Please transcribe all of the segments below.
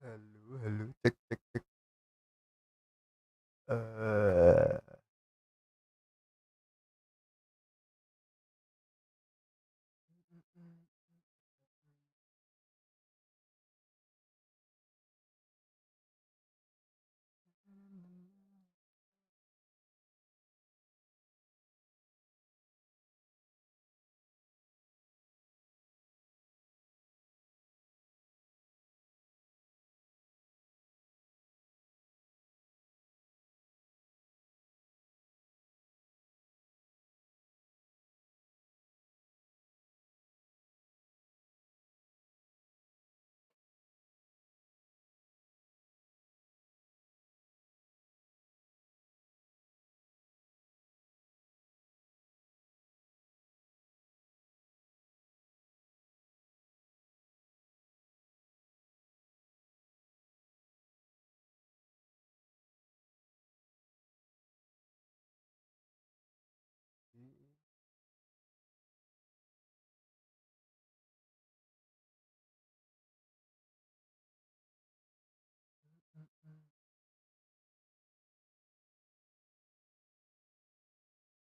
Halo, halo, cek, cek, cek. Eh,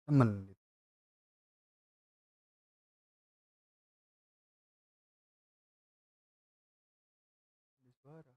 temen gitu, di suara.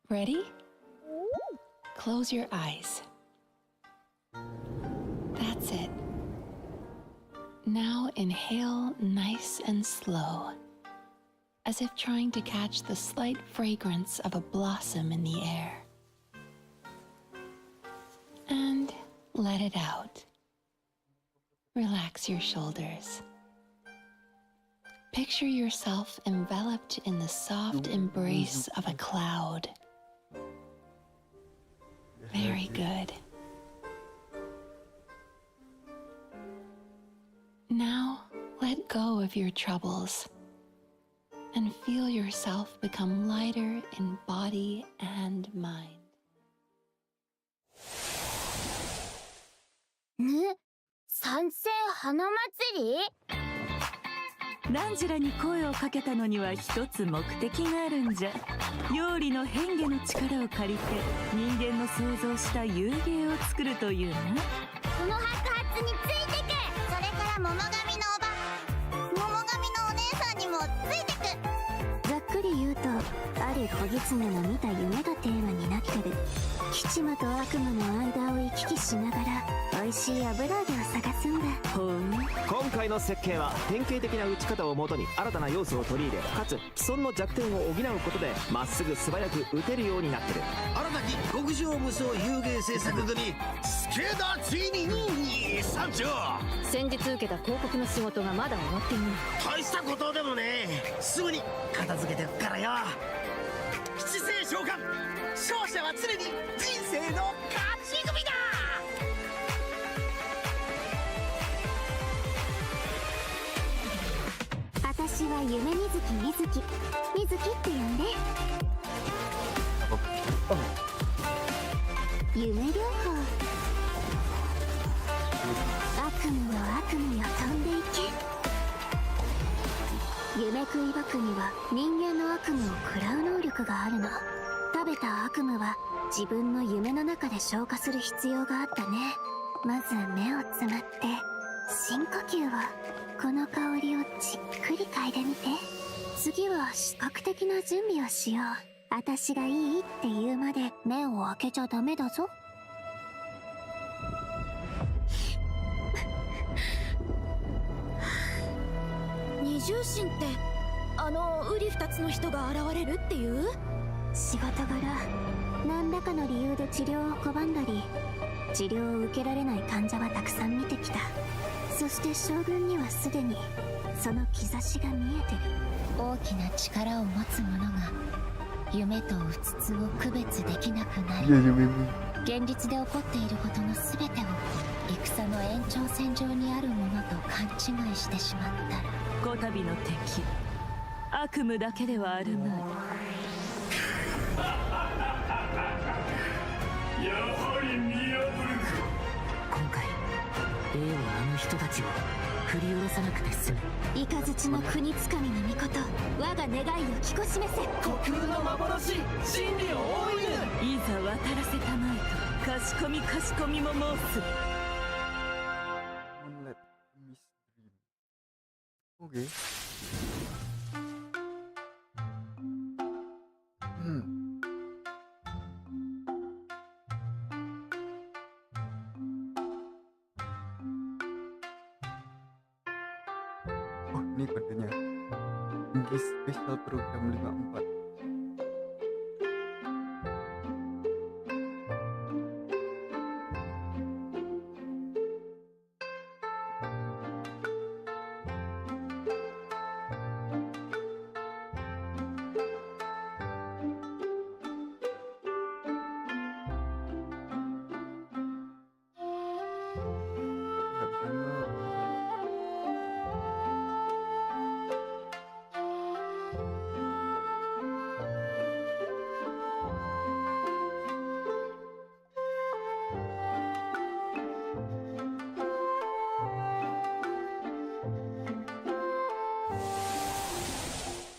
Ready? Close your eyes. That's it. Now inhale nice and slow, as if trying to catch the slight fragrance of a blossom in the air. And let it out. Relax your shoulders. Picture yourself enveloped in the soft embrace of a cloud. Very good. Now, let go of your troubles and feel yourself become lighter in body and mind. 参戦花祭り？ランジュラに声をかけたのには一つ目的があるんじゃ。妖理の変化の力を借りて人間の想像した遊芸を作るというな。この白髪についてく。それから桃神のお姉さんにもついてく。ざっくり言うと、ある小狐の見た夢がテーマになってる。吉魔と悪魔の間を行き来しながら美味しい油揚げを探すんだ。今回の設計は典型的な打ち方をもとに新たな要素を取り入れ、かつ既存の弱点を補うことでまっすぐ素早く打てるようになってる。新たき極上無双有芸製作組助田ついに参上。先日受けた広告の仕事がまだ終わっていない。大したことでもね、すぐに片付けてくからよ。七星召喚、勝者は常に人生の勝ち組だ。私は夢みずきみずきみずきって呼んで。夢療法、悪夢の悪夢よ飛んでいけ。夢食い爆には人間の悪夢を食らう能力があるの。食べた悪夢は自分の夢の中で消化する必要があったね。まず目をつむって深呼吸を、この香りをじっくり嗅いでみて。次は視覚的な準備をしよう。私がいいって言うまで目を開けちゃダメだぞ。二重心ってウリ二つの人が現れるっていう？仕事柄何らかの理由で治療を拒んだり、治療を受けられない患者はたくさん見てきた。そして将軍にはすでにその兆しが見えてる。大きな力を持つ者が夢とうつつを区別できなくなり、現実で起こっていることの全てを戦の延長線上にあるものと勘違いしてしまったら、こたびの敵悪夢だけではあるまい。やはり見破るか。今回 A は人たちを振り下ろさなくて済む。雷の国つかみの御事、我が願いを聞こしめせ。虚空の幻、真理を追いぬ。いざ渡らせたまえと、かしこみかしこみも申す。Let me stream. Oke. Oh, ini kodenya. Ini spesial program 54.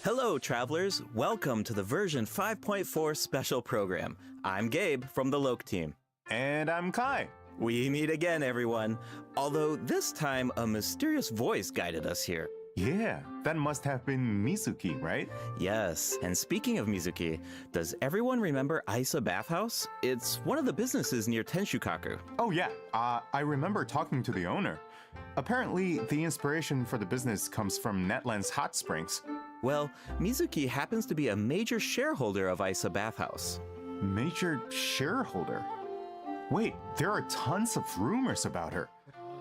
Hello, travelers. Welcome to the version 5.4 special program. I'm Gabe from the Loke team. And I'm Kai. We meet again, everyone. Although this time, a mysterious voice guided us here. Yeah, that must have been Mizuki, right? Yes, and speaking of Mizuki, does everyone remember Isa Bathhouse? It's one of the businesses near Tenshukaku. Oh yeah, I remember talking to the owner. Apparently, the inspiration for the business comes from Netland's hot springs. Well, Mizuki happens to be a major shareholder of Isa Bathhouse. Major shareholder? Wait, there are tons of rumors about her.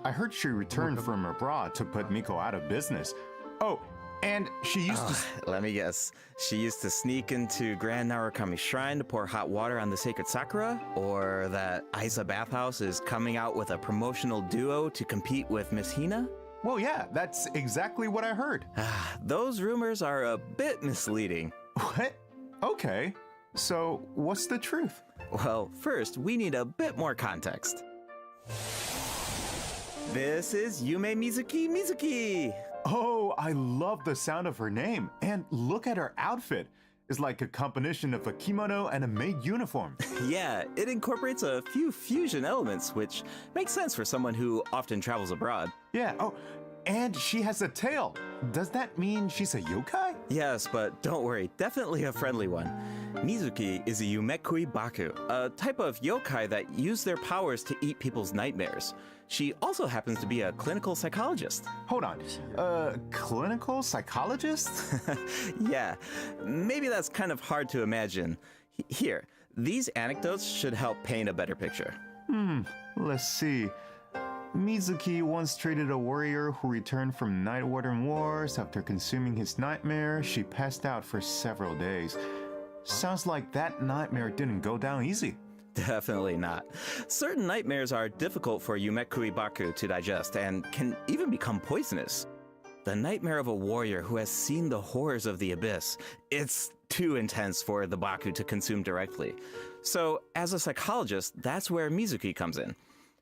I heard she returned from abroad to put Miko out of business. Oh, and she used to... Let me guess. She used to sneak into Grand Narukami Shrine to pour hot water on the sacred sakura? Or that Isa Bathhouse is coming out with a promotional duo to compete with Miss Hina? Well, yeah, that's exactly what I heard. Those rumors are a bit misleading. What? Okay. So, what's the truth? Well, first, we need a bit more context. This is Yume Mizuki. Oh, I love the sound of her name. And look at her outfit. It's like a combination of a kimono and a maid uniform. Yeah, it incorporates a few fusion elements, which makes sense for someone who often travels abroad. Yeah, oh, and she has a tail. does that mean she's a yokai? Yes, but don't worry, definitely a friendly one. Mizuki is a Yumekui Baku, a type of yokai that use their powers to eat people's nightmares. She also happens to be a clinical psychologist. Hold on, clinical psychologist? Yeah, maybe that's kind of hard to imagine. Here, these anecdotes should help paint a better picture. Let's see. Mizuki once treated a warrior who returned from Night Warden Wars. After consuming his nightmare, she passed out for several days. Sounds like that nightmare didn't go down easy. Definitely not. Certain nightmares are difficult for Yumekui Baku to digest and can even become poisonous. The nightmare of a warrior who has seen the horrors of the abyss, it's too intense for the Baku to consume directly. So, as a psychologist, that's where Mizuki comes in.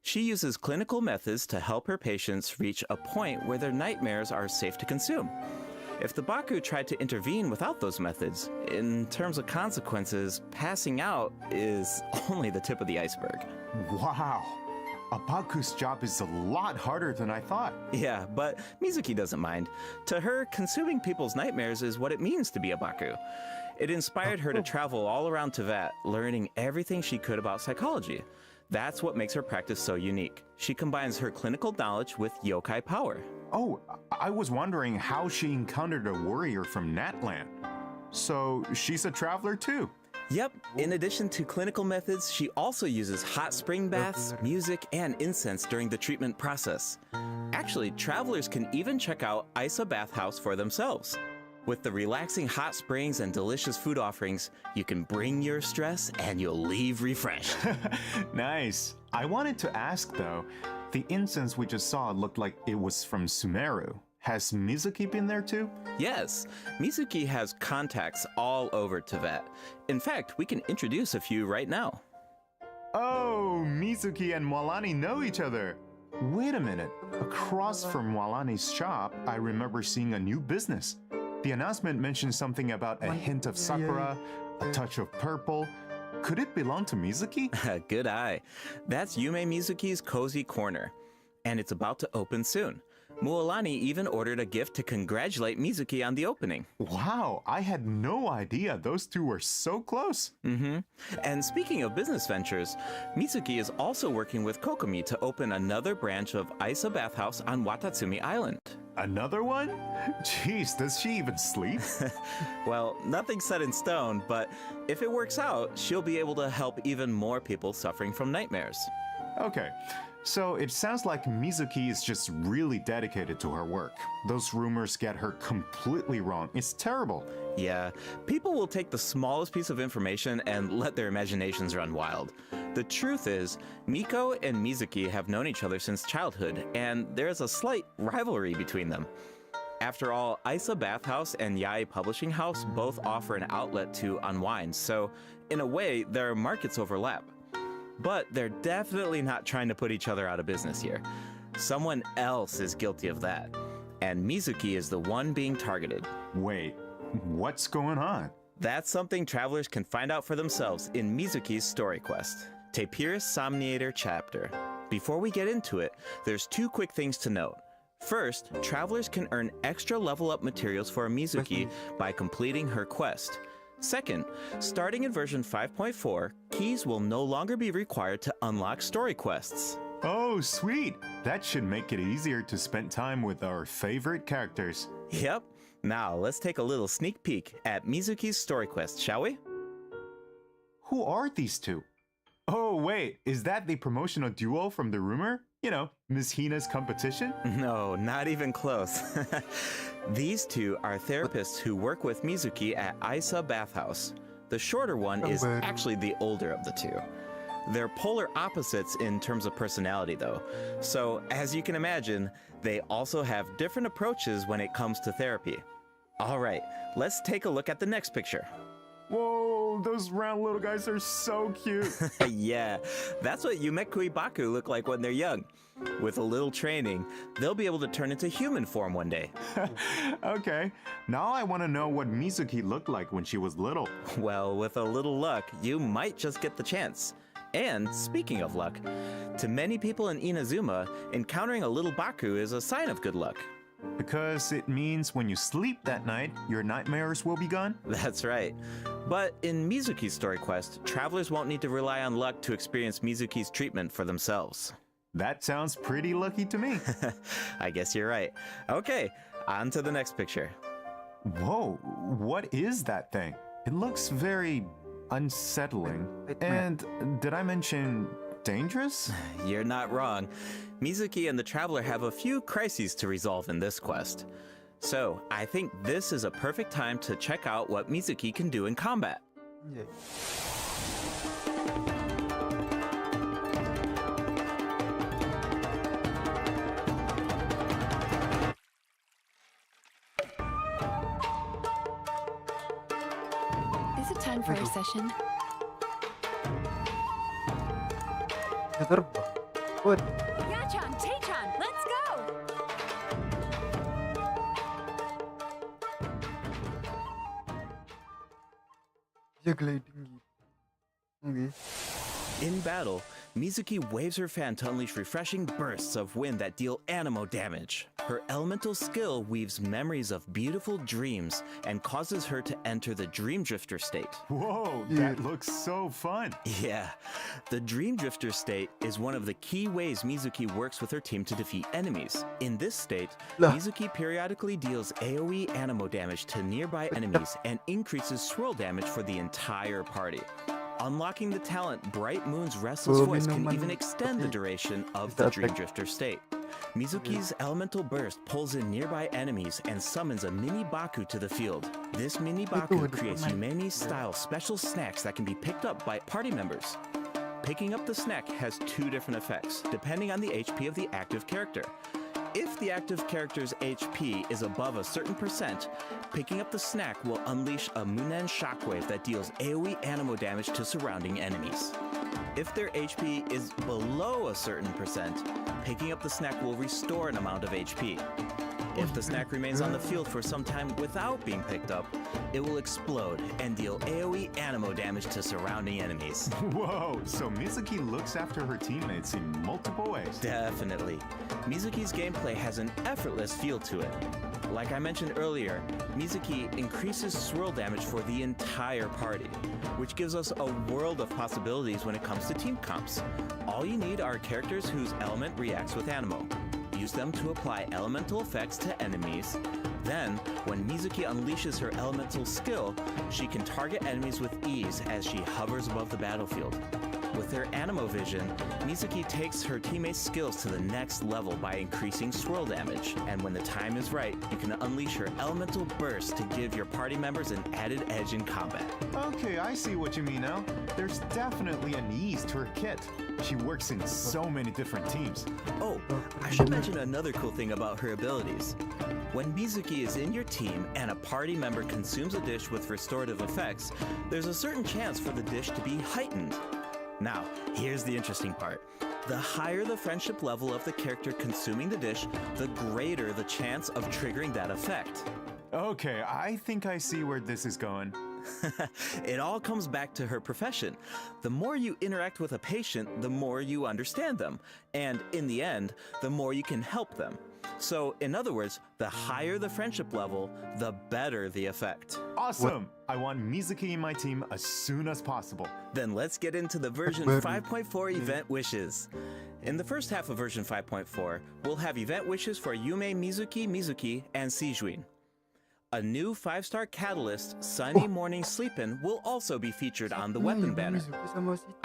She uses clinical methods to help her patients reach a point where their nightmares are safe to consume. If the Baku tried to intervene without those methods, in terms of consequences, passing out is only the tip of the iceberg. Wow. A Baku's job is a lot harder than I thought. Yeah, but Mizuki doesn't mind. To her, consuming people's nightmares is what it means to be a Baku. It inspired her to travel all around Tibet, learning everything she could about psychology. That's what makes her practice so unique. She combines her clinical knowledge with yokai power. Oh, I was wondering how she encountered a warrior from Natland. So she's a traveler too. Yep, in addition to clinical methods, she also uses hot spring baths, music, and incense during the treatment process. Actually, travelers can even check out Isa Bathhouse for themselves. With the relaxing hot springs and delicious food offerings, you can bring your stress and you'll leave refreshed. Nice. I wanted to ask though, the incense we just saw looked like it was from Sumeru. Has Mizuki been there too? Yes, Mizuki has contacts all over Tibet. In fact, we can introduce a few right now. Oh, Mizuki and Mwalani know each other. Wait a minute. Across from Mwalani's shop, I remember seeing a new business. The announcement mentioned something about a hint of sakura, a touch of purple. Could it belong to Mizuki? Good eye. That's Yume Mizuki's Cozy Corner, and it's about to open soon. Mualani even ordered a gift to congratulate Mizuki on the opening. Wow, I had no idea those two were so close. And speaking of business ventures, Mizuki is also working with Kokomi to open another branch of Isa Bathhouse on Watatsumi Island. Another one? Jeez, does she even sleep? Well, nothing's set in stone, but if it works out, she'll be able to help even more people suffering from nightmares. Okay, so it sounds like Mizuki is just really dedicated to her work. Those rumors get her completely wrong. It's terrible. Yeah, people will take the smallest piece of information and let their imaginations run wild. The truth is, Miko and Mizuki have known each other since childhood, and there's a slight rivalry between them. After all, Isa Bathhouse and Yai Publishing House both offer an outlet to unwind, so in a way, their markets overlap. But they're definitely not trying to put each other out of business here. Someone else is guilty of that, and Mizuki is the one being targeted. Wait, what's going on? That's something travelers can find out for themselves in Mizuki's story quest, Tapirus Somniator chapter. Before we get into it, there's two quick things to note. First, travelers can earn extra level up materials for Mizuki by completing her quest. Second, starting in version 5.4, keys will no longer be required to unlock story quests. Oh, sweet! That should make it easier to spend time with our favorite characters. Yep. Now, let's take a little sneak peek at Mizuki's story quest, shall we? Who are these two? Oh, wait, is that the promotional duo from the rumor? You know, Miss Hina's competition? No, not even close. These two are therapists who work with Mizuki at Isa Bathhouse. The shorter one is actually the older of the two. They're polar opposites in terms of personality, though. So, as you can imagine, they also have different approaches when it comes to therapy. All right, let's take a look at the next picture. Whoa, those round little guys are so cute. Yeah, that's what Yumekui Baku look like when they're young. With a little training, they'll be able to turn into human form one day. Okay, now I want to know what Mizuki looked like when she was little. Well, with a little luck, you might just get the chance. And speaking of luck, to many people in Inazuma, encountering a little Baku is a sign of good luck. Because it means when you sleep that night, your nightmares will be gone? That's right. But in Mizuki's story quest, travelers won't need to rely on luck to experience Mizuki's treatment for themselves. That sounds pretty lucky to me. I guess you're right. Okay, on to the next picture. Whoa, what is that thing? It looks very unsettling. And did I mention dangerous? You're not wrong. Mizuki and the traveler have a few crises to resolve in this quest. So, I think this is a perfect time to check out what Mizuki can do in combat. Yeah. Is it time for our session? Bisa terbang. What? Yachan, Taechan, let's go! Bisa gliding gitu. Oke. In battle, Mizuki waves her fan to unleash refreshing bursts of wind that deal anemo damage. Her elemental skill weaves memories of beautiful dreams and causes her to enter the Dream Drifter state. Whoa, that looks so fun. Yeah, the Dream Drifter state is one of the key ways Mizuki works with her team to defeat enemies. In this state, Mizuki periodically deals AoE anemo damage to nearby enemies and increases swirl damage for the entire party. Unlocking the talent Bright Moon's Restless Voice can even extend the duration of the Dream Drifter state. Mizuki's elemental burst pulls in nearby enemies and summons a mini Baku to the field. This mini Baku creates Yumemi-style special snacks that can be picked up by party members. Picking up the snack has two different effects, depending on the HP of the active character. If the active character's HP is above a certain percent, picking up the snack will unleash a Munen shockwave that deals AoE anemo damage to surrounding enemies. If their HP is below a certain percent, picking up the snack will restore an amount of HP. If the snack remains on the field for some time without being picked up, it will explode and deal AoE anemo damage to surrounding enemies. Whoa, so Mizuki looks after her teammates in multiple ways. Definitely. Mizuki's gameplay has an effortless feel to it. Like I mentioned earlier, Mizuki increases swirl damage for the entire party, which gives us a world of possibilities when it comes to team comps. All you need are characters whose element reacts with anemo. Use them to apply elemental effects to enemies. Then, when Mizuki unleashes her elemental skill, she can target enemies with ease as she hovers above the battlefield. With her anemo vision, Mizuki takes her teammates' skills to the next level by increasing swirl damage, and when the time is right, you can unleash her elemental burst to give your party members an added edge in combat. Okay, I see what you mean now. There's definitely an ease to her kit. She works in so many different teams. Oh, I should mention another cool thing about her abilities. When Mizuki is in your team and a party member consumes a dish with restorative effects, there's a certain chance for the dish to be heightened. Now, here's the interesting part. The higher the friendship level of the character consuming the dish, the greater the chance of triggering that effect. Okay, I think I see where this is going. It all comes back to her profession. The more you interact with a patient, the more you understand them. And in the end, the more you can help them. So, in other words, the higher the friendship level, the better the effect. Awesome! I want Mizuki in my team as soon as possible. Then let's get into the version 5.4 event wishes. In the first half of version 5.4, we'll have event wishes for Yume Mizuki, and Sijuin. A new 5-star catalyst, Sunny Morning Sleepin', will also be featured on the weapon banner.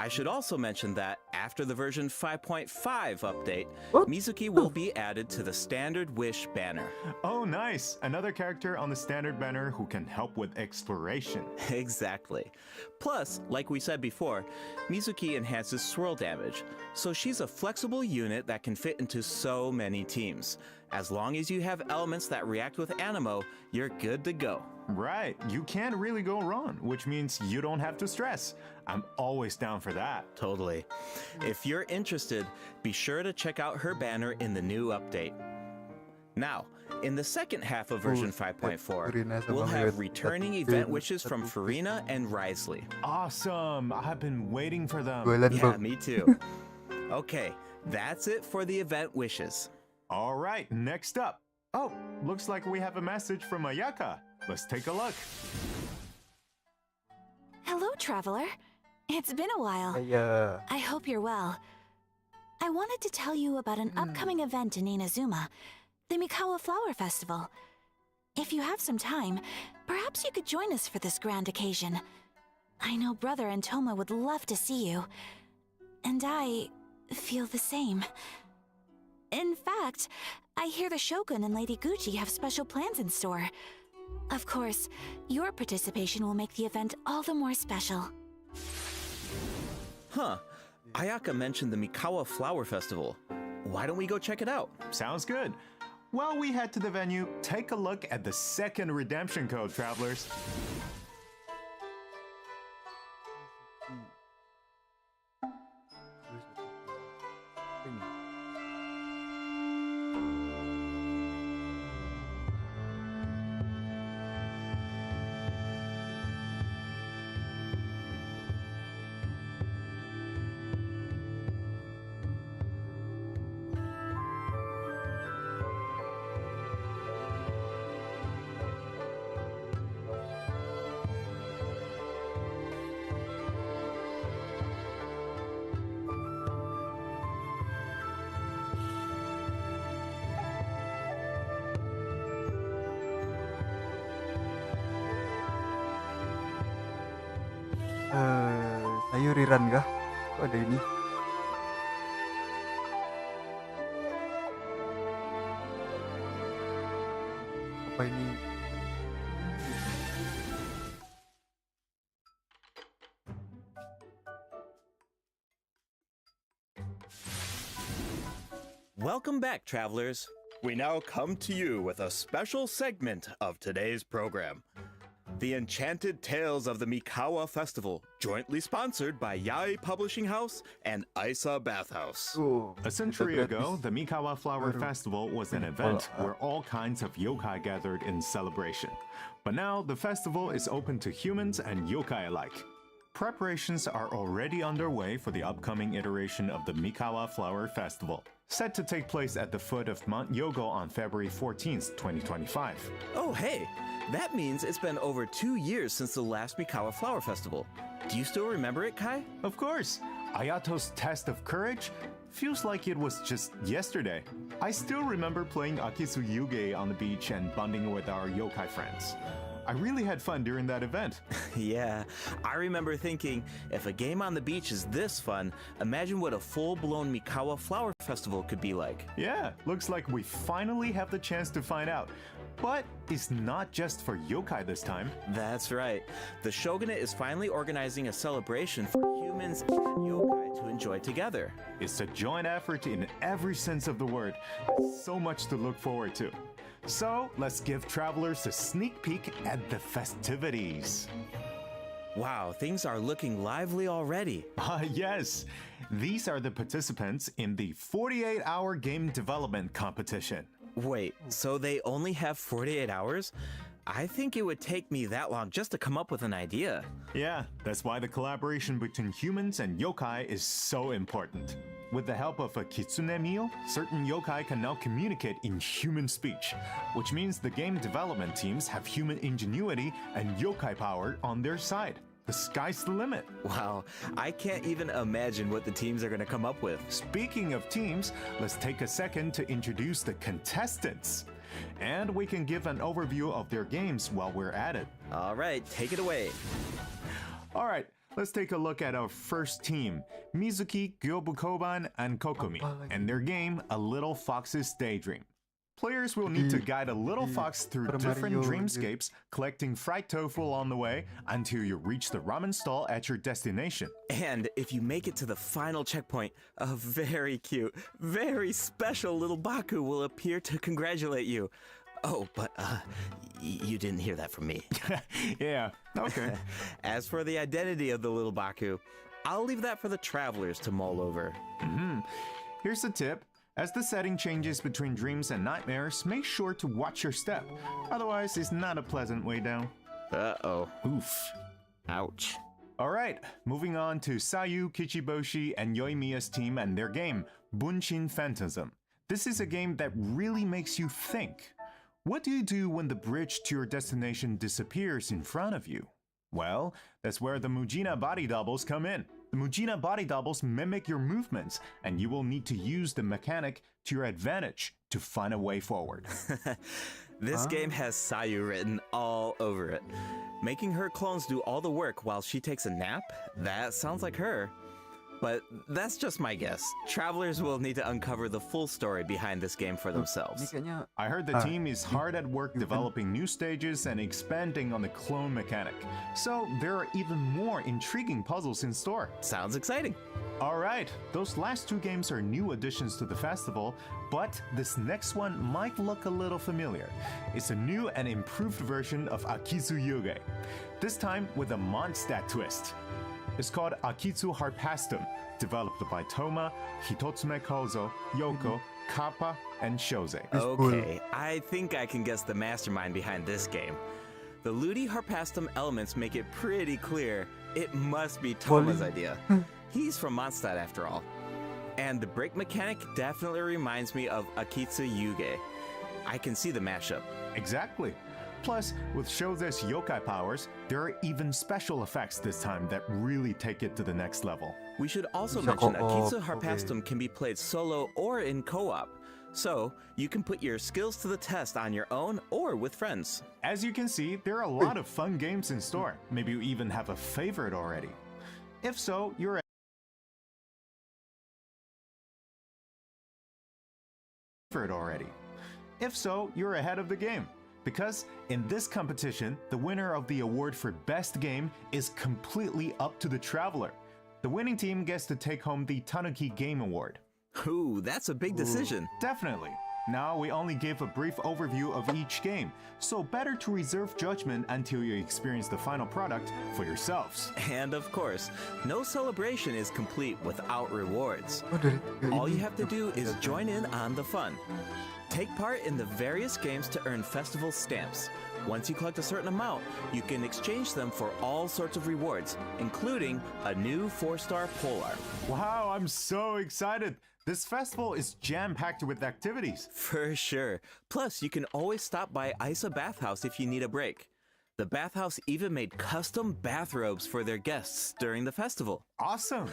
I should also mention that after the version 5.5 update, Mizuki will be added to the standard wish banner. Oh, nice! Another character on the standard banner who can help with exploration. Exactly. Plus, like we said before, Mizuki enhances swirl damage, so she's a flexible unit that can fit into so many teams. As long as you have elements that react with anemo, you're good to go. Right, you can't really go wrong, which means you don't have to stress. I'm always down for that. Totally. If you're interested, be sure to check out her banner in the new update. Now, in the second half of version 5.4, we'll have returning event wishes from Farina and Risley. Awesome! I've been waiting for them. Yeah, me too. Okay, that's it for the event wishes. All right, next up, Oh, looks like we have a message from Ayaka. Let's take a look. Hello, traveler. It's been a while. Kayak I hope you're well. I wanted to tell you about an upcoming event in Inazuma, the Mikawa Flower Festival. If you have some time, perhaps you could join us for this grand occasion. I know Brother and Toma would love to see you. And I feel the same. In fact, I hear the Shogun and Lady Gucci have special plans in store. Of course, your participation will make the event all the more special. Huh. Ayaka mentioned the Mikawa Flower Festival. Why don't we go check it out? Sounds good. While we head to the venue, take a look at the second redemption code, travelers. sayuriran kah? Kok ada ini? Apa ini? Welcome back, travelers. We now come to you with a special segment of today's program. The Enchanted Tales of the Mikawa Festival, jointly sponsored by Yae Publishing House and Isa Bathhouse. A century ago, the Mikawa Flower Festival was an event where all kinds of yokai gathered in celebration. But now, the festival is open to humans and yokai alike. Preparations are already underway for the upcoming iteration of the Mikawa Flower Festival, set to take place at the foot of Mount Yogo on February 14th, 2025. Oh, hey, that means it's been over 2 years since the last Mikawa Flower Festival. Do you still remember it, Kai? Of course! Ayato's test of courage feels like it was just yesterday. I still remember playing Akisu Yuge on the beach and bonding with our yokai friends. I really had fun during that event. Yeah, I remember thinking, if a game on the beach is this fun, imagine what a full-blown Mikawa Flower Festival could be like. Yeah, looks like we finally have the chance to find out. But it's not just for yokai this time. That's right. The Shogunate is finally organizing a celebration for humans and yokai to enjoy together. It's a joint effort in every sense of the word. There's so much to look forward to. So, let's give travelers a sneak peek at the festivities. Wow, things are looking lively already. Yes. These are the participants in the 48-hour game development competition. Wait, so they only have 48 hours? I think it would take me that long just to come up with an idea. Yeah, that's why the collaboration between humans and yokai is so important. With the help of a kitsune meal, certain yokai can now communicate in human speech, which means the game development teams have human ingenuity and yokai power on their side. The sky's the limit. Wow, I can't even imagine what the teams are going to come up with. Speaking of teams, let's take a second to introduce the contestants. And we can give an overview of their games while we're at it. All right, take it away. All right, let's take a look at our first team, Mizuki, Gyobukoban, and Kokumi, and their game, A Little Fox's Daydream. Players will need to guide a little fox through different dreamscapes, collecting fried tofu on the way until you reach the ramen stall at your destination. And if you make it to the final checkpoint, a very cute, very special little Baku will appear to congratulate you. Oh, but you didn't hear that from me. Yeah, okay. As for the identity of the little Baku, I'll leave that for the travelers to mull over. Here's a tip. As the setting changes between dreams and nightmares, make sure to watch your step. Otherwise, it's not a pleasant way down. Uh-oh. Oof. Ouch. Alright, moving on to Sayu, Kichiboshi, and Yoimiya's team and their game, Bunshin Phantasm. This is a game that really makes you think. What do you do when the bridge to your destination disappears in front of you? Well, that's where the Mujina body doubles come in. The Mujina body doubles mimic your movements, and you will need to use the mechanic to your advantage to find a way forward. This game has Sayu written all over it. Making her clones do all the work while she takes a nap? That sounds like her. But that's just my guess. Travelers will need to uncover the full story behind this game for Ini themselves. kayaknya I heard the team is hard at work developing new stages and expanding on the clone mechanic. So there are even more intriguing puzzles in store. Sounds exciting. Alright, those last two games are new additions to the festival, but this next one might look a little familiar. It's a new and improved version of Akitsu Yuge, this time with a Mondstadt twist. It's called Akitsu Harpastum, developed by Toma, Hitotsume Kozo, Yoko, Kappa, and Shoze. Okay, I think I can guess the mastermind behind this game. The Ludi Harpastum elements make it pretty clear it must be Toma's idea. He's from Mondstadt after all. And the break mechanic definitely reminds me of Akitsu Yuge. I can see the mashup. Exactly. Plus, with Shoze's yokai powers, there are even special effects this time that really take it to the next level. We should also Bisa mention co-op, Akitsu okay. Harpastum can be played solo or in co-op. So, you can put your skills to the test on your own or with friends. As you can see, there are a lot of fun games in store. Maybe you even have a favorite already. If so, you're ahead of the game. Because in this competition, the winner of the award for Best Game is completely up to the traveler. The winning team gets to take home the Tanuki Game Award. Ooh, that's a big decision. Definitely. Now we only gave a brief overview of each game, so better to reserve judgment until you experience the final product for yourselves. And of course, no celebration is complete without rewards. Oh, dari tiga All ini. you have to do is join in on the fun. Take part in the various games to earn festival stamps. Once you collect a certain amount, you can exchange them for all sorts of rewards, including a new 4-star polar. Wow, I'm so excited! This festival is jam-packed with activities. For sure. Plus, you can always stop by Isa Bathhouse if you need a break. The bathhouse even made custom bathrobes for their guests during the festival. Awesome!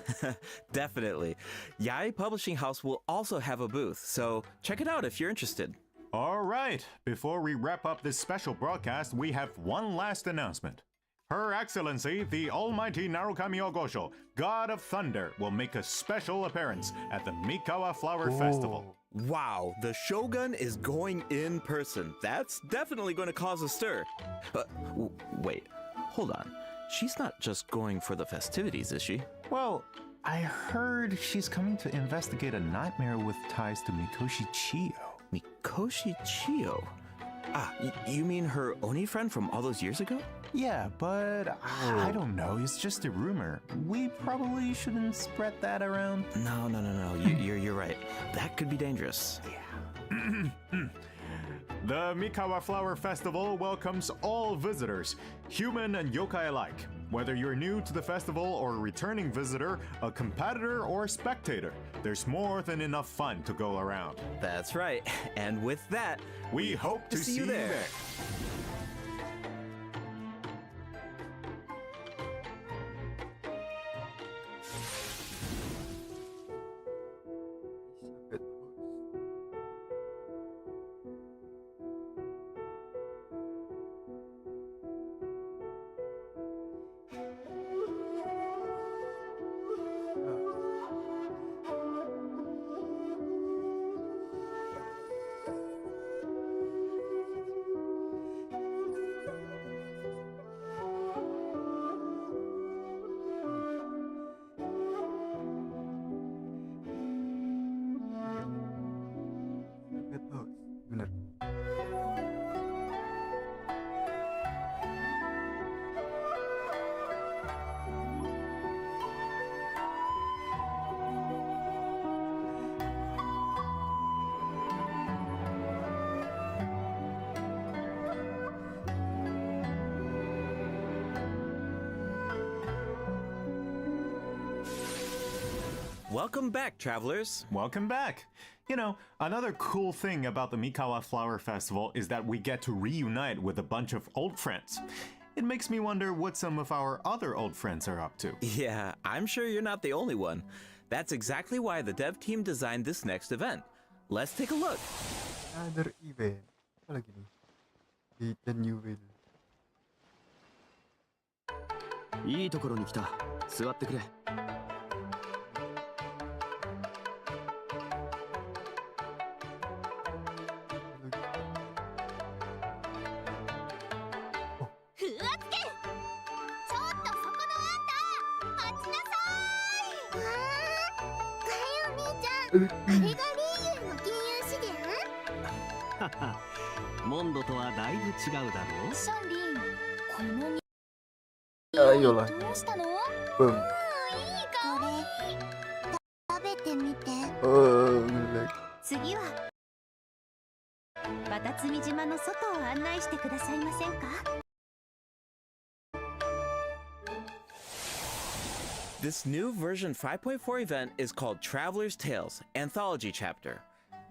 Definitely. Yai Publishing House will also have a booth, so check it out if you're interested. All right, before we wrap up this special broadcast, we have one last announcement. Her Excellency, the Almighty Narukami Ogosho, God of Thunder, will make a special appearance at the Mikawa Flower Festival. Wow, the Shogun is going in person. That's definitely going to cause a stir. But wait, hold on. She's not just going for the festivities, is she? Well, I heard she's coming to investigate a nightmare with ties to Mikoshi Chiyo. Mikoshi Chiyo? Ah, you mean her Oni friend from all those years ago? Yeah, but I don't know. It's just a rumor. We probably shouldn't spread that around. No. You're right. That could be dangerous. The Mikawa Flower Festival welcomes all visitors, human and yokai alike. Whether you're new to the festival or a returning visitor, a competitor or a spectator, there's more than enough fun to go around. That's right. And with that, We hope to see you there. Sampai terus. Welcome back, travelers. Welcome back. You know, another cool thing about the Mikawa Flower Festival is that we get to reunite with a bunch of old friends. It makes me wonder what some of our other old friends are up to. Yeah, I'm sure you're not the only one. That's exactly why the dev team designed this next event. Let's take a look. Another event. Apa lagi nih? Hit the new will. いいところに来た。座ってくれ。ふわつけちょっとそこのあんた待ちなさーい。おはようみーちゃん。あれがリーユンの金融資源？モンドとはだいぶ違うだろう。シャンリン、このに Ayolah. どうしたの？ Boom. いい香り。食べてみて。 Ngelag. 次はバタツミ島の外を案内してくださいませんか？ This new version 5.4 event is called Traveler's Tales Anthology Chapter.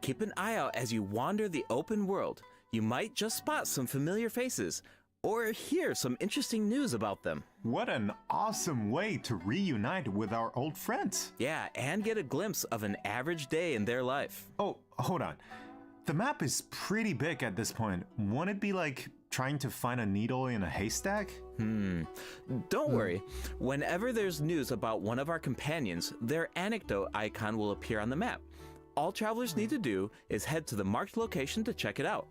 Keep an eye out as you wander the open world. You might just spot some familiar faces or hear some interesting news about them. What an awesome way to reunite with our old friends. Yeah, and get a glimpse of an average day in their life. Oh, hold on. The map is pretty big at this point. Won't it be like trying to find a needle in a haystack? Don't worry. Whenever there's news about one of our companions, their anecdote icon will appear on the map. All travelers need to do is head to the marked location to check it out.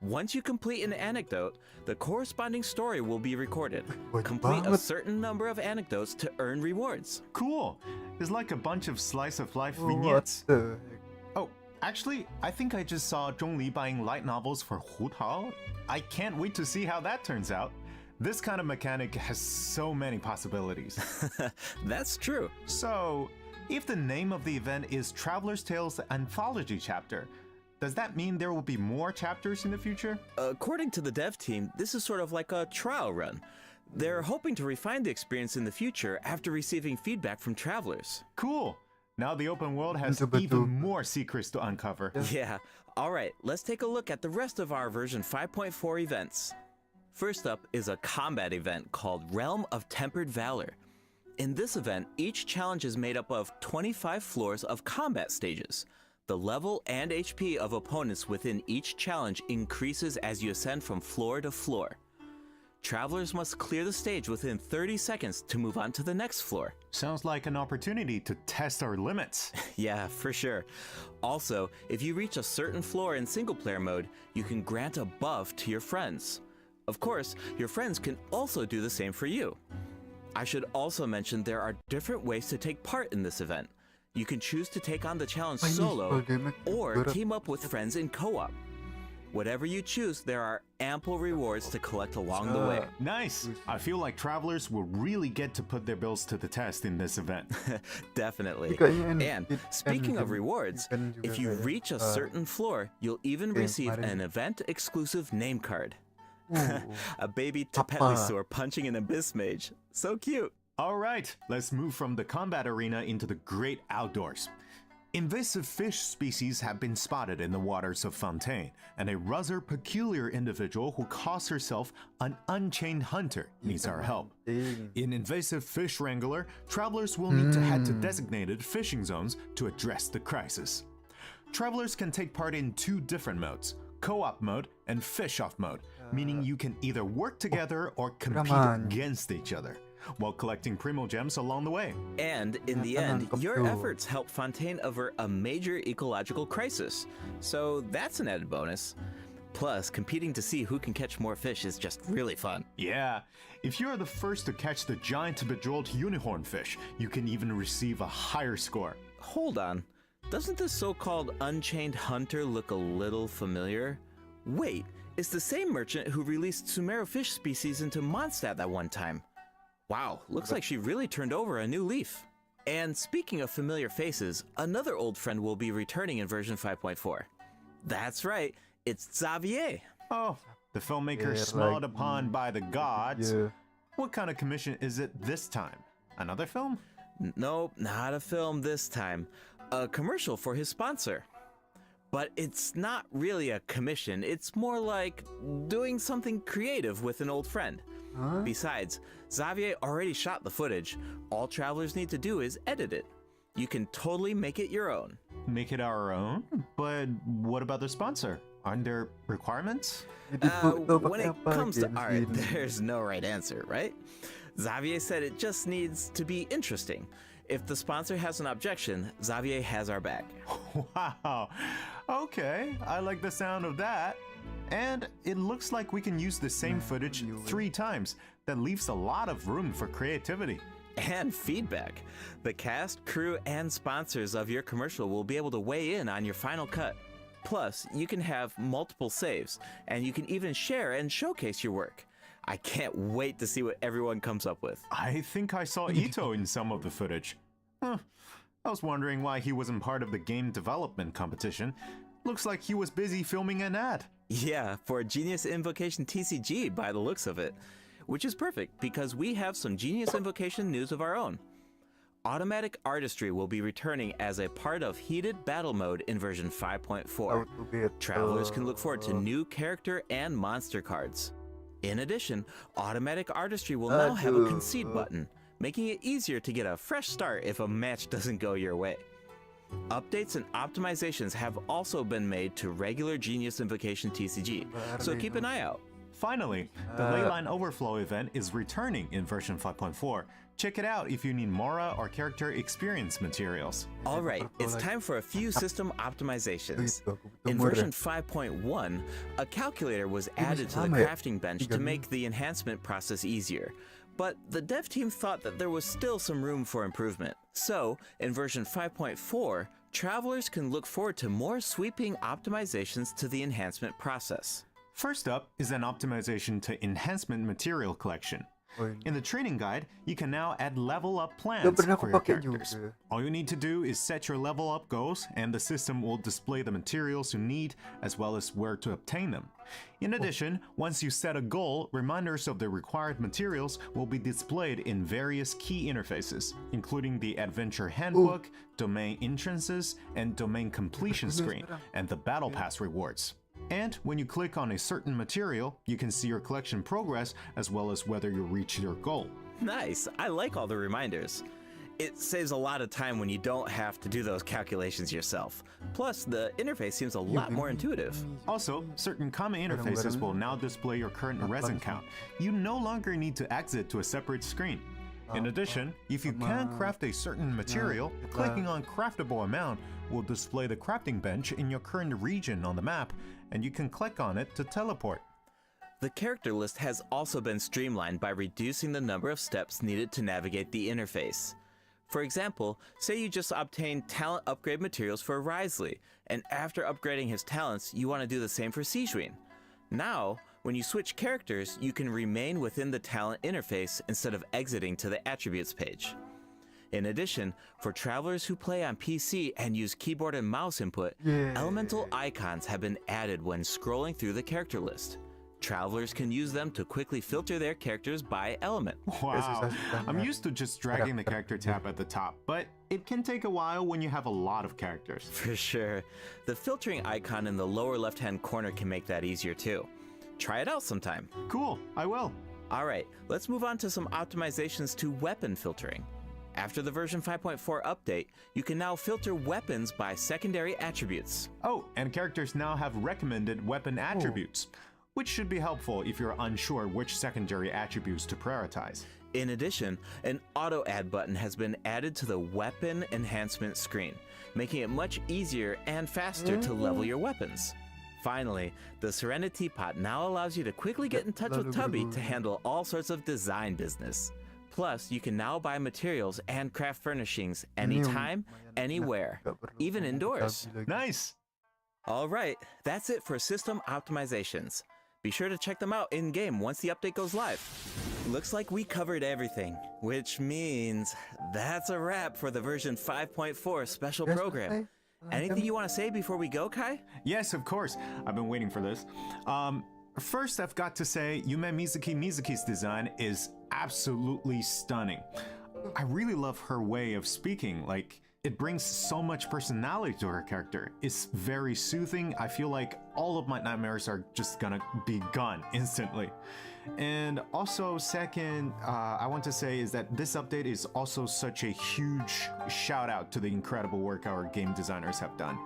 Once you complete an anecdote, the corresponding story will be recorded. Complete a certain number of anecdotes to earn rewards. Cool. It's like a bunch of slice of life What vignettes. the heck? Oh, actually, I think I just saw Zhongli buying light novels for Hu Tao. I can't wait to see how that turns out. This kind of mechanic has so many possibilities. That's true. So, if the name of the event is Traveler's Tales Anthology Chapter, does that mean there will be more chapters in the future? According to the dev team, this is sort of like a trial run. They're hoping to refine the experience in the future after receiving feedback from travelers. Cool. Now the open world has Betul-betul. even more secrets to uncover. Yeah. All right, let's take a look at the rest of our version 5.4 events. First up is a combat event called Realm of Tempered Valor. In this event, each challenge is made up of 25 floors of combat stages. The level and HP of opponents within each challenge increases as you ascend from floor to floor. Travelers must clear the stage within 30 seconds to move on to the next floor. Sounds like an opportunity to test our limits. Yeah, for sure. Also, if you reach a certain floor in single-player mode, you can grant a buff to your friends. Of course, your friends can also do the same for you. I should also mention there are different ways to take part in this event. You can choose to take on the challenge solo or team up with friends in co-op. Whatever you choose, there are ample rewards to collect along the way. Nice. I feel like travelers will really get to put their bills to the test in this event. Definitely. Kayaknya And speaking of rewards, if you reach a certain floor, you'll even receive an event-exclusive name card. A baby Tapetlisaur punching an abyss mage. So cute. All right, let's move from the combat arena into the great outdoors. Invasive fish species have been spotted in the waters of Fontaine, and a rather peculiar individual who calls herself an unchained hunter needs our help. In Invasive Fish Wrangler, travelers will need to head to designated fishing zones to address the crisis. Travelers can take part in two different modes, co-op mode and fish-off mode, meaning you can either work together or compete against each other, while collecting primo gems along the way. And in the end, your efforts help Fontaine avert a major ecological crisis. So that's an added bonus. Plus, competing to see who can catch more fish is just really fun. Yeah, if you're the first to catch the giant bejeweled unicorn fish, you can even receive a higher score. Hold on. Doesn't this so-called Unchained Hunter look a little familiar? Wait, it's the same merchant who released Sumeru fish species into Mondstadt that one time. Wow, looks like she really turned over a new leaf. And speaking of familiar faces, another old friend will be returning in version 5.4. That's right, it's Xavier. Oh, the filmmaker smiled upon by the gods. What kind of commission is it this time? Another film? Nope, not a film this time. A commercial for his sponsor. But it's not really a commission, it's more like doing something creative with an old friend. Huh? Besides, Xavier already shot the footage. All travelers need to do is edit it. You can totally make it your own. Make it our own? But what about the sponsor? Aren't there requirements? When it comes to art, there's no right answer, right? Xavier said it just needs to be interesting. If the sponsor has an objection, Xavier has our back. Wow. Okay, I like the sound of that. And it looks like we can use the same footage 3 times. That leaves a lot of room for creativity. And feedback. The cast, crew, and sponsors of your commercial will be able to weigh in on your final cut. Plus, you can have multiple saves, and you can even share and showcase your work. I can't wait to see what everyone comes up with. I think I saw Ito in some of the footage. Huh. I was wondering why he wasn't part of the game development competition. Looks like he was busy filming an ad. Yeah, for Genius Invocation TCG by the looks of it. Which is perfect, because we have some Genius Invocation news of our own. Automatic artistry will be returning as a part of Heated Battle Mode in version 5.4. Travelers can look forward to new character and monster cards. In addition, automatic artistry will now have a concede button, making it easier to get a fresh start if a match doesn't go your way. Updates and optimizations have also been made to regular Genius Invocation TCG, so keep an eye out. Finally, the Leyline Overflow event is returning in version 5.4. Check it out if you need Mora or character experience materials. Alright, it's time for a few system optimizations. In version 5.1, a calculator was added to the crafting bench to make the enhancement process easier. But the dev team thought that there was still some room for improvement. So, in version 5.4, travelers can look forward to more sweeping optimizations to the enhancement process. First up is an optimization to enhancement material collection. In the training guide, you can now add level up plans for your characters. All you need to do is set your level up goals, and the system will display the materials you need as well as where to obtain them. In addition, once you set a goal, reminders of the required materials will be displayed in various key interfaces, including the Adventure Handbook, Domain Entrances, and Domain Completion screen, and the Battle Pass rewards. And when you click on a certain material, you can see your collection progress as well as whether you reach your goal. Nice, I like all the reminders. It saves a lot of time when you don't have to do those calculations yourself. Plus, the interface seems a lot more intuitive. Also, certain common interfaces will now display your current resin count. You no longer need to exit to a separate screen. In addition, if you can craft a certain material, clicking on craftable amount will display the crafting bench in your current region on the map, and you can click on it to teleport. The character list has also been streamlined by reducing the number of steps needed to navigate the interface. For example, say you just obtained talent upgrade materials for Risley, and after upgrading his talents, you want to do the same for Sijuin. Now, when you switch characters, you can remain within the talent interface instead of exiting to the attributes page. In addition, for travelers who play on PC and use keyboard and mouse input, elemental icons have been added when scrolling through the character list. Travelers can use them to quickly filter their characters by element. Wow, I'm used to just dragging the character tab at the top, but it can take a while when you have a lot of characters. For sure. The filtering icon in the lower left-hand corner can make that easier too. Try it out sometime. Cool, I will. Alright, let's move on to some optimizations to weapon filtering. After the version 5.4 update, you can now filter weapons by secondary attributes. Oh, and characters now have recommended weapon attributes, which should be helpful if you're unsure which secondary attributes to prioritize. In addition, an auto add button has been added to the weapon enhancement screen, making it much easier and faster to level your weapons. Finally, the Serenity Pot now allows you to quickly get in touch with Tubby to handle all sorts of design business. Plus, you can now buy materials and craft furnishings anytime, anywhere, even indoors. Nice! Alright, that's it for system optimizations. Be sure to check them out in-game once the update goes live. Looks like we covered everything, which means that's a wrap for the version 5.4 special program. Anything you want to say before we go, Kai? Yes, of course. I've been waiting for this. First, I've got to say, Yume Mizuki's design is absolutely stunning. I really love her way of speaking. Like, it brings so much personality to her character. It's very soothing. I feel like all of my nightmares are just gonna be gone instantly. And also, second, I want to say is that this update is also such a huge shout out to the incredible work our game designers have done.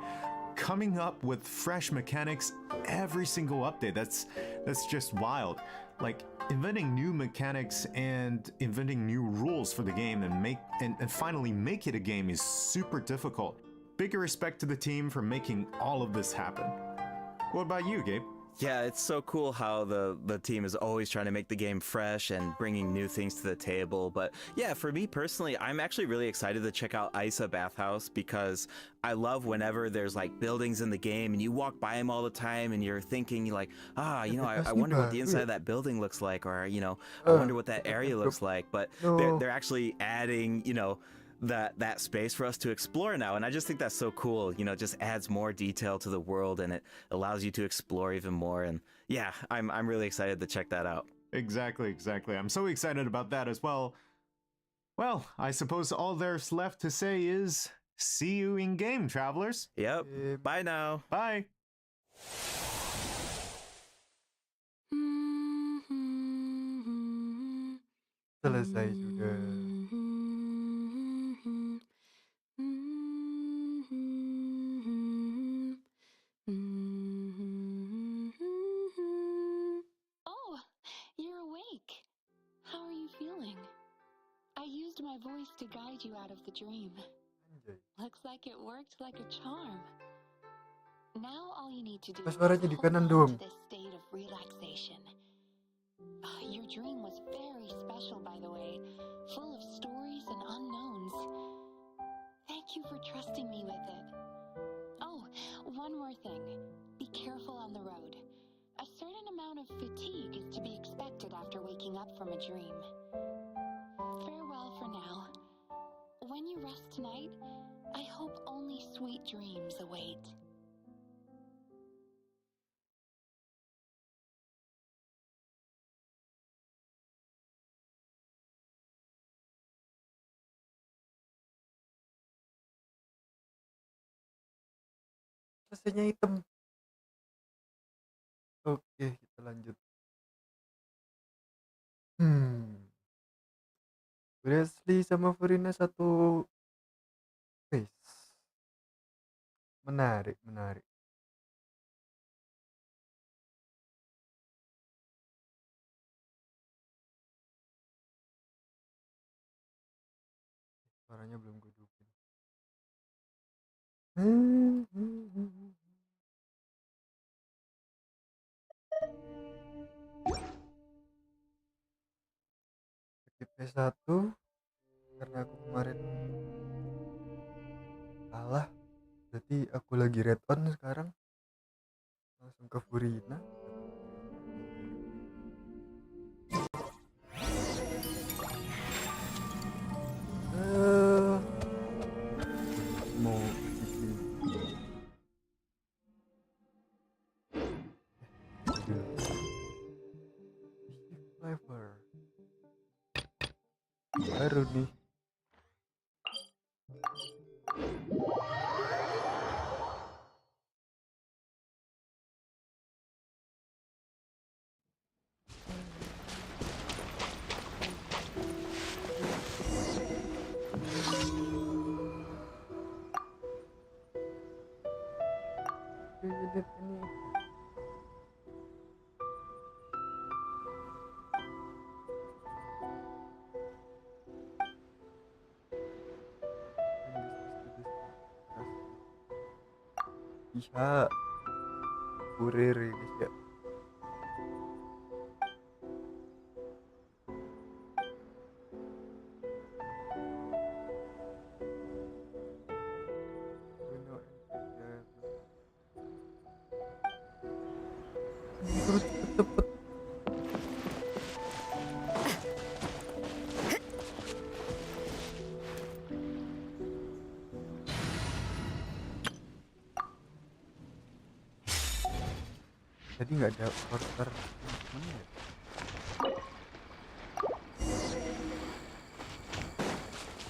Coming up with fresh mechanics every single update, that's just wild. Like, inventing new mechanics and inventing new rules for the game and finally make it a game is super difficult. Big respect to the team for making all of this happen. What about you, Gabe? Yeah, it's so cool how the team is always trying to make the game fresh and bringing new things to the table. But yeah, for me personally, I'm actually really excited to check out Isa Bathhouse because I love whenever there's like buildings in the game and you walk by them all the time and you're thinking like, I wonder what the inside of that building looks like, or, I wonder what that area looks like. But they're actually adding, that space for us to explore now, and I just think that's so cool. It just adds more detail to the world and it allows you to explore even more. And yeah, I'm really excited to check that out. Exactly. I'm so excited about that as well. Well, I suppose all there's left to say is see you in game, travelers. Yep. Bye now. Bye. Selesai sudah. Oh, you're awake. How are you feeling? I used my voice to guide you out of the dream. Anjay. Looks like it worked like a charm. Now all you need to do is Suaranya di hold kanan on to dong. this state of relaxation. Your dream was very special, by the way, full of stories and unknowns. Thank you for trusting me with it. Oh, one more thing. Be careful on the road. A certain amount of fatigue is to be expected after waking up from a dream. Farewell for now. When you rest tonight, I hope only sweet dreams await. Selesainya hitam. Oke, kita lanjut. Wesley sama Verina satu face. Menarik. Suaranya belum gue hidupin. Skip P1 karena aku kemarin kalah. Berarti aku lagi red on sekarang. Langsung ke Furina. Mau bikin flavor baru nih. Ini bisa kurir ya guys ya. Cepet. Tadi nggak ada porter mana ya?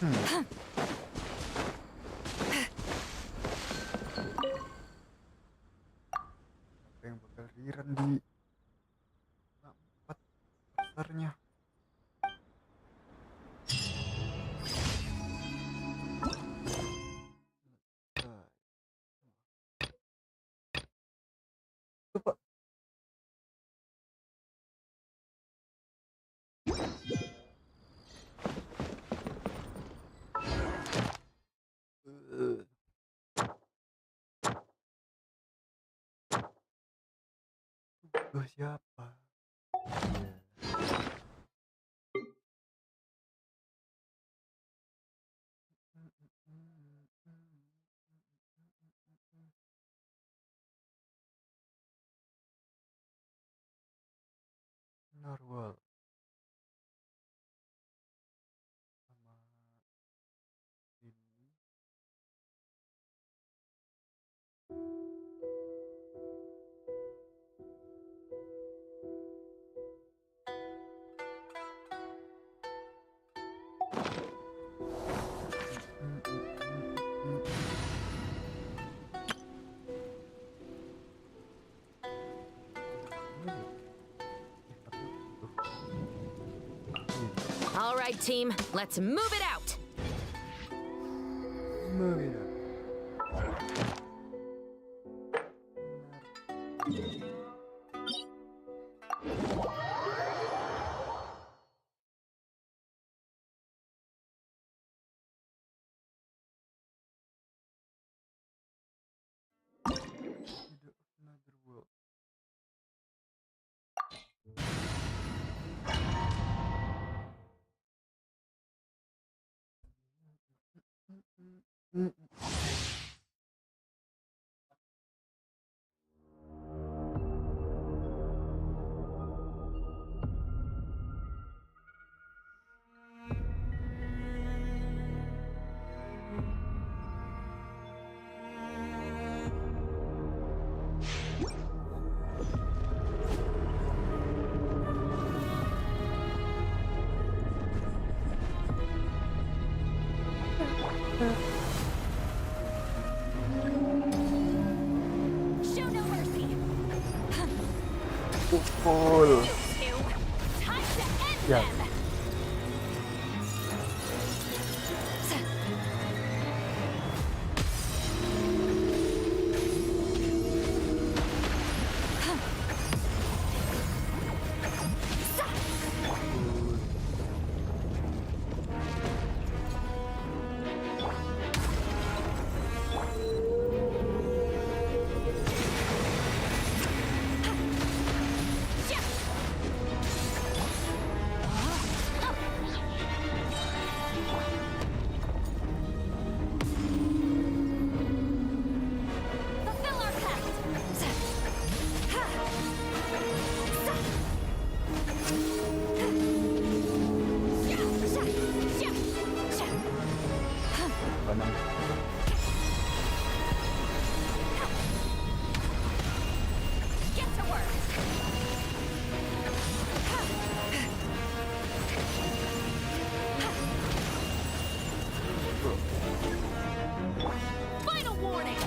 Apa yang bakal riran di empat besarnya? Coba. Siapa? Narwal sama ini. All right, team, let's move it out. Another world. Show no mercy. Pukul. You two, time to end Ya. them. Fulfill our Get to work. Final warning.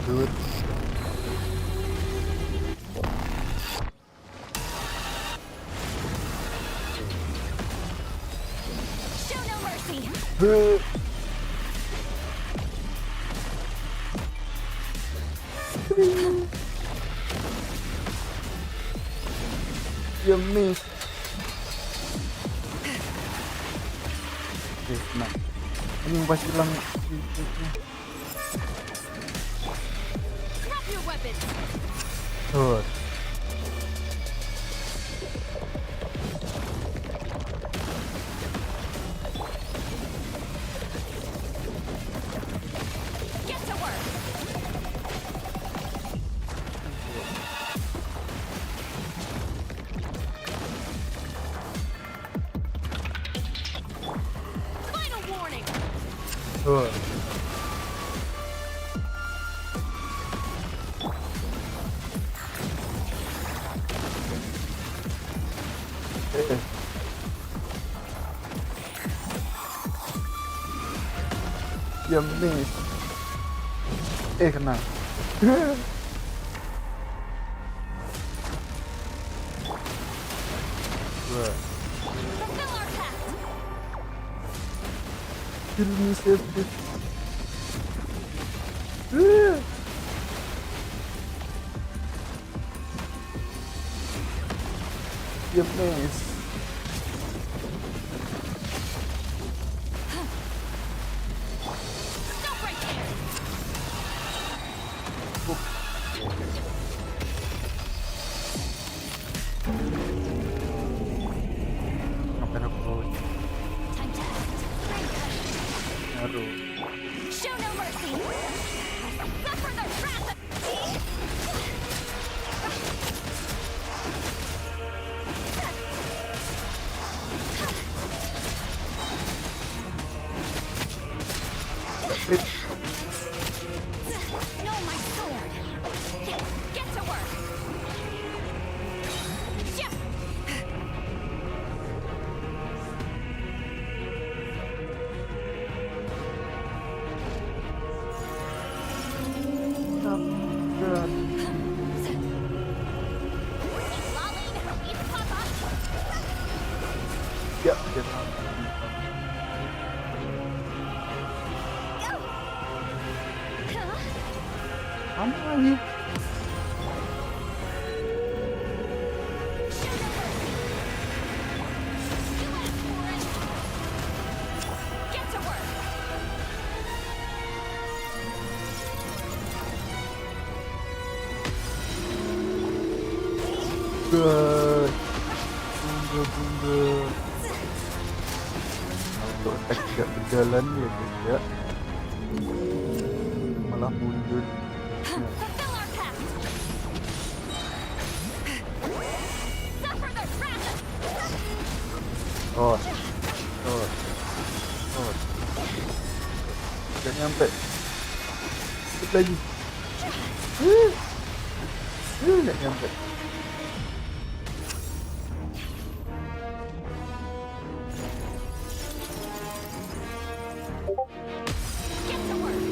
Dude. Show no mercy. You miss. Oke, nah. Ini pas hilang titiknya. Drop your weapons. Tuh. Get to work. Final warning. Tuh. Ya miss. Kena. Wah. Kill me save this. Ya miss. Ngapain aku bawa ini? Aduh. Show no mercy. Suffer the wrath of... No, my sword. Get to work. Yeah. Ya, Apa lagi? Get to work. Bunda. Auto attack tidak berjalan ya guys ya. Malah mundur. Fulfill our pact. Suffer the wrath of... Oh. Tidak nyampe. Sedikit lagi. Tidak nyampe. Get to work.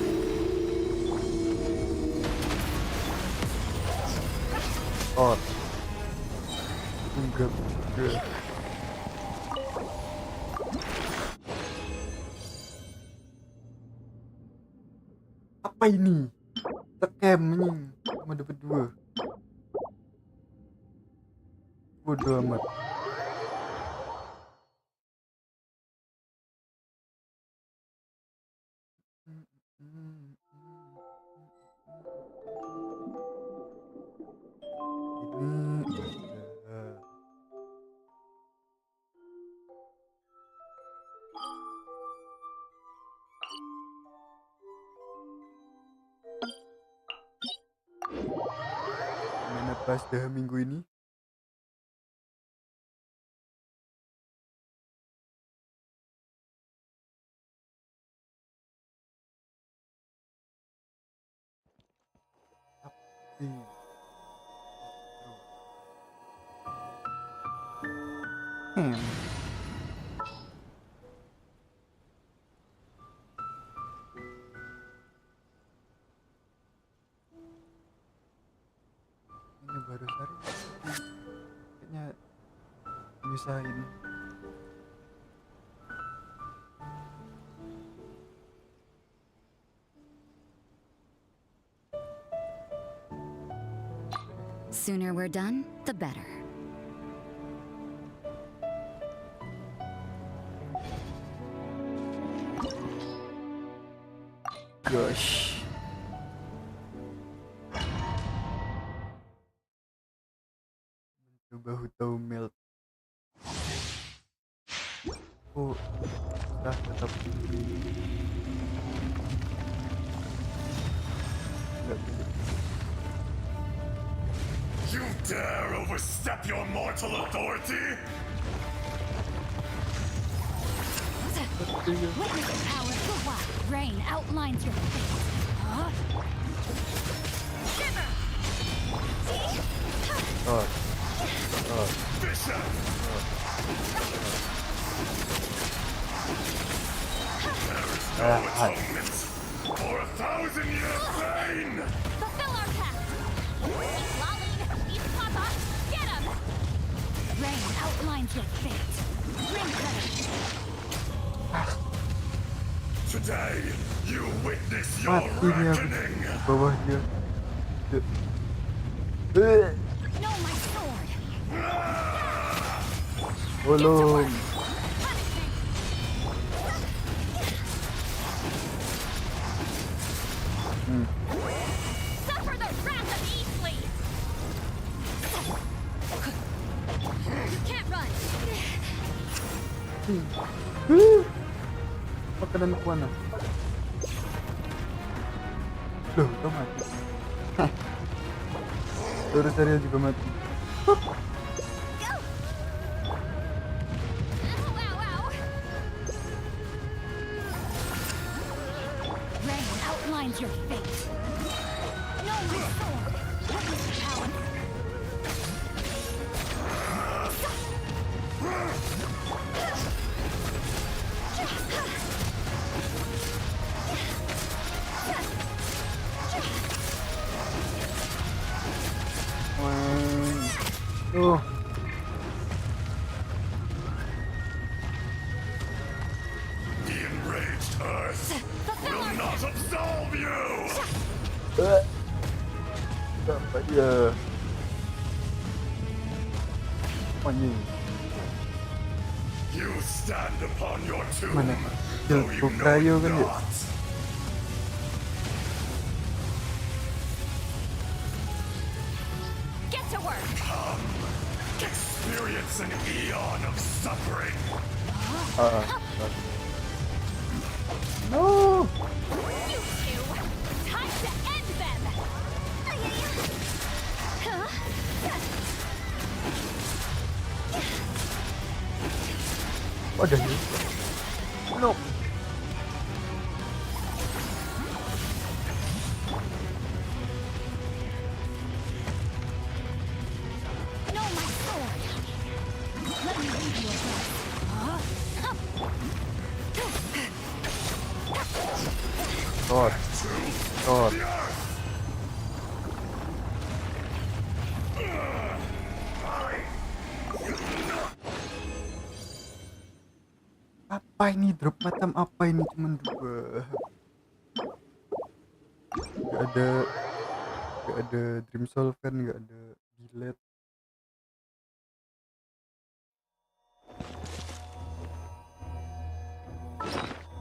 Oh. Enggak. Apa ini? Scam ini. Cuma dapat 2. Bodoh amat. Ini ada. Gimana pas dah minggu ini? Tapi ini baru sehari kayaknya nyusahin. Sooner we're done, the better. Gosh. Mencoba Hutau melt. Oh, sudah tetap nggak bisa. You dare overstep your mortal authority? Witness the power of the black rain outlines your fate. Huh? Shiver! Oh. Bishop! There is no atonement. 1,000-year bane! Fulfill our task! He's lolling! He's Papa! Get him! Rain outlines your fate. Bring courage. Today, you witness your Mati nih aku reckoning! di bawah dia. No, my sword! Tolong. Suffer the wrath of Eastleigh! You can't run! Makanan ko na. Loh, ito mati. Saweria juga mati. Ow, ow, ow! Rain outlines your fate. No, my sword! Witness the power. Oh, The enraged Earth will not absolve you! apa dia? Anjing. You stand upon your tomb, Mana? though you Jilko know Krayo it kan ya? not. Get to work! Experience an eon of suffering. No. You two! Time to end them! Huh? Ada ni. No. No, my sword! Let me lead you a bit. God. God. Apa ini drop macam apa ini cuman dua? Gak ada dream solvent, gak ada delete.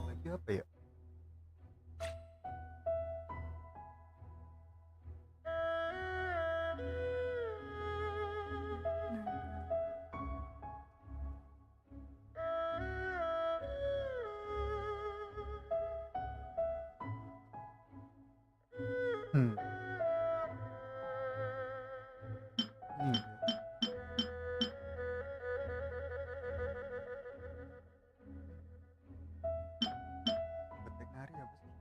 Lagi apa ya? Ini dia. Ketek nari apa sih?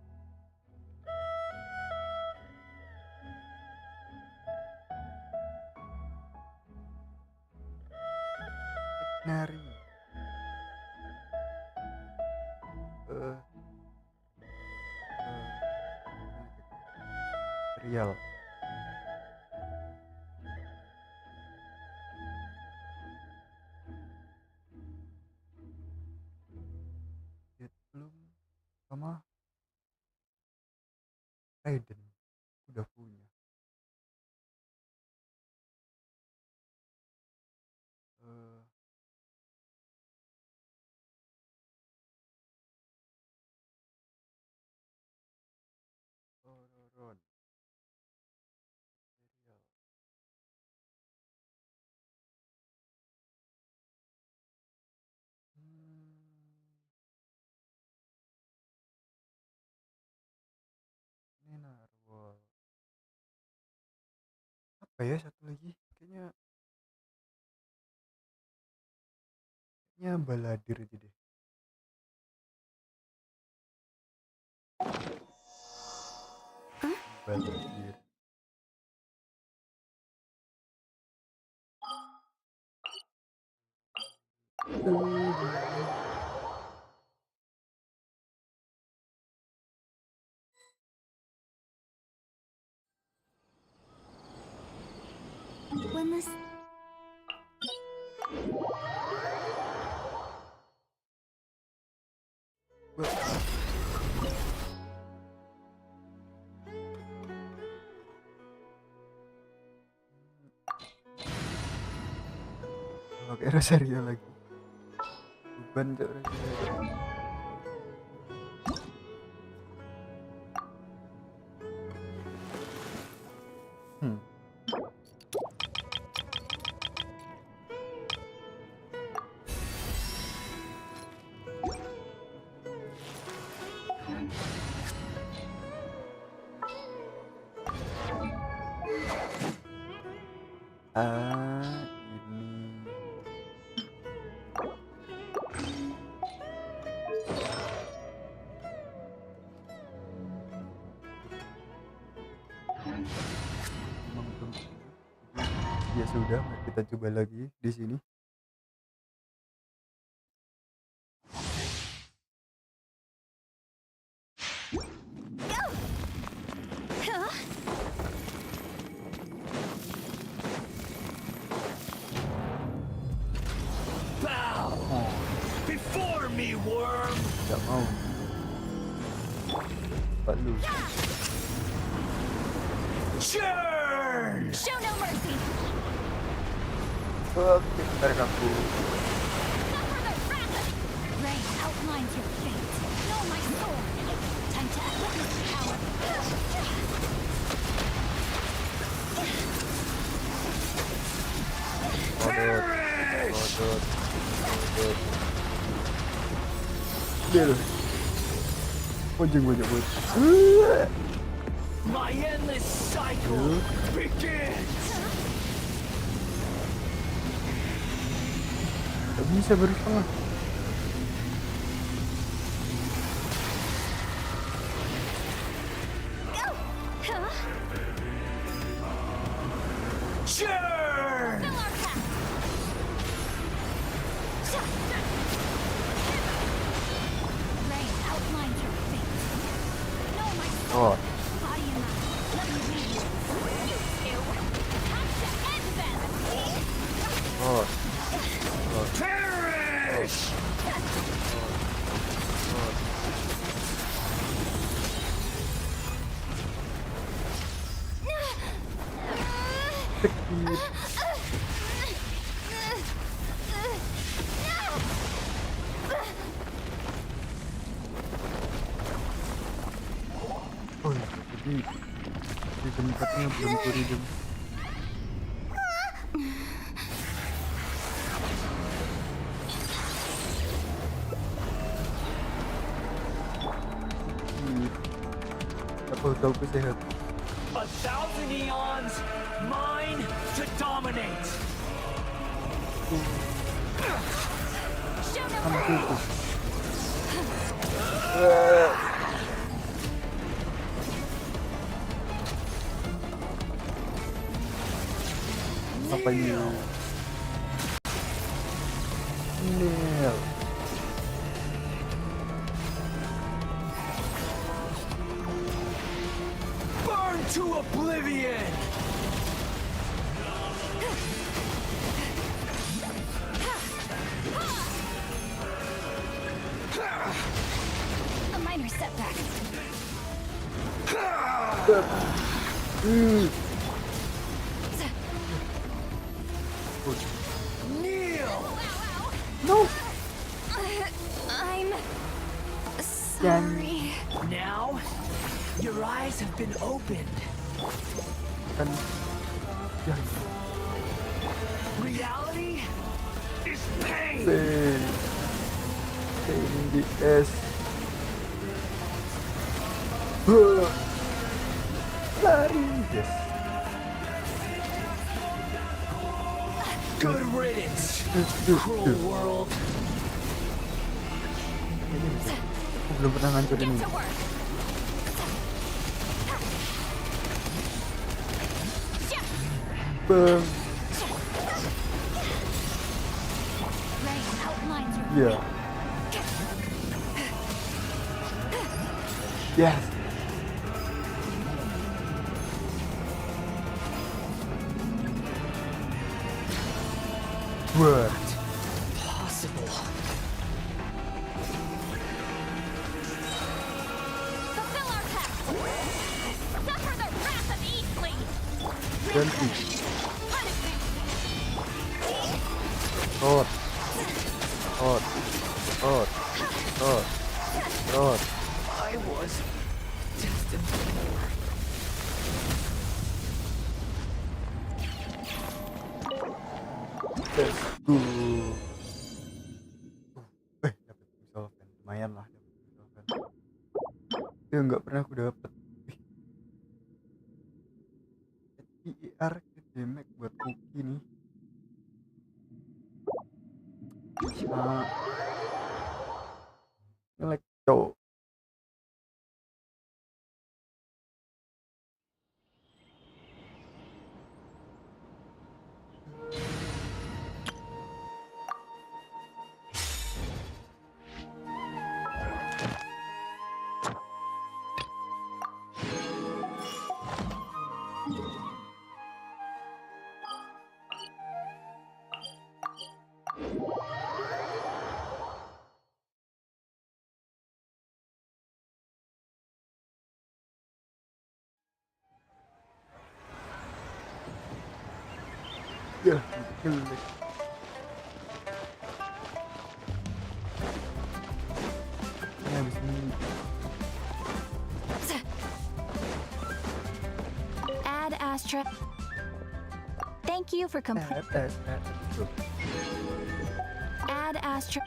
Ketek nari. Real. Belum sama Raiden udah punya. Ron. Real. Ini narwhal. Apa ya satu lagi? Kayaknya baladir aja deh. Baladir. Oke, Rosario lagi. Beban cok Rosario. Ini emang belum. Ya sudah, mari kita coba lagi di sini. Bow before me, worm. Tidak mau. Pak lu. Churn. Show no mercy. Oke, tarik aku. Suffer the wrath of rain outlines your fate. Know my sword. Time to witness power. Kodot. Dia loh. Pojeng. My endless cycle begins. Gak bisa baru setengah. Churn. Fill our path. Rain outlines your fate. Know my Oh, body and mind. Let me read you. You two. Time to end them. oh. Perish. Sakit. Oh, jadi di tempatnya belum tourism. Aku tahu aku sehat. 1,000 eons, mine to dominate. Show no Hampir mercy. tuh. Apa ini? Nil. Burn to oblivion. A minor setback. Kneel. No. I'm sorry. Now, your eyes have been opened. Kan ya Reality is pain. ini di es. Lari, yes. Good riddance, cruel world. Aku belum pernah ngancurin Get ini. to work. Bang. Rain outlines your Iya. Yes. What? Possible. ganti. Rot. I was destined for more. Let's go. Dapat resolven. Lumayan lah dapat resolven. Itu yang nggak pernah aku dapat. IR damage buat Hoki nih. Ngelek cowok. Ya, jelek. Ini habis ini. Add Astra. Thank you for completing. Add Astra.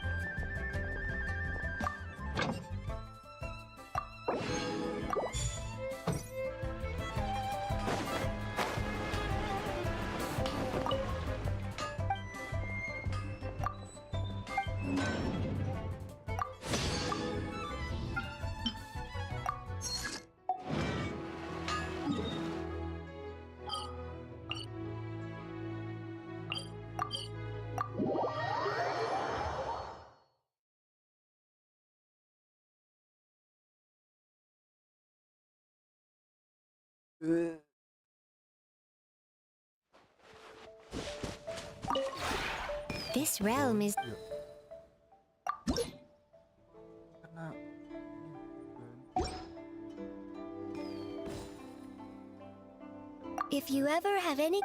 This realm is Karena if you ever have any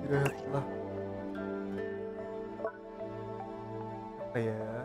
istirahatlah. Apa ya?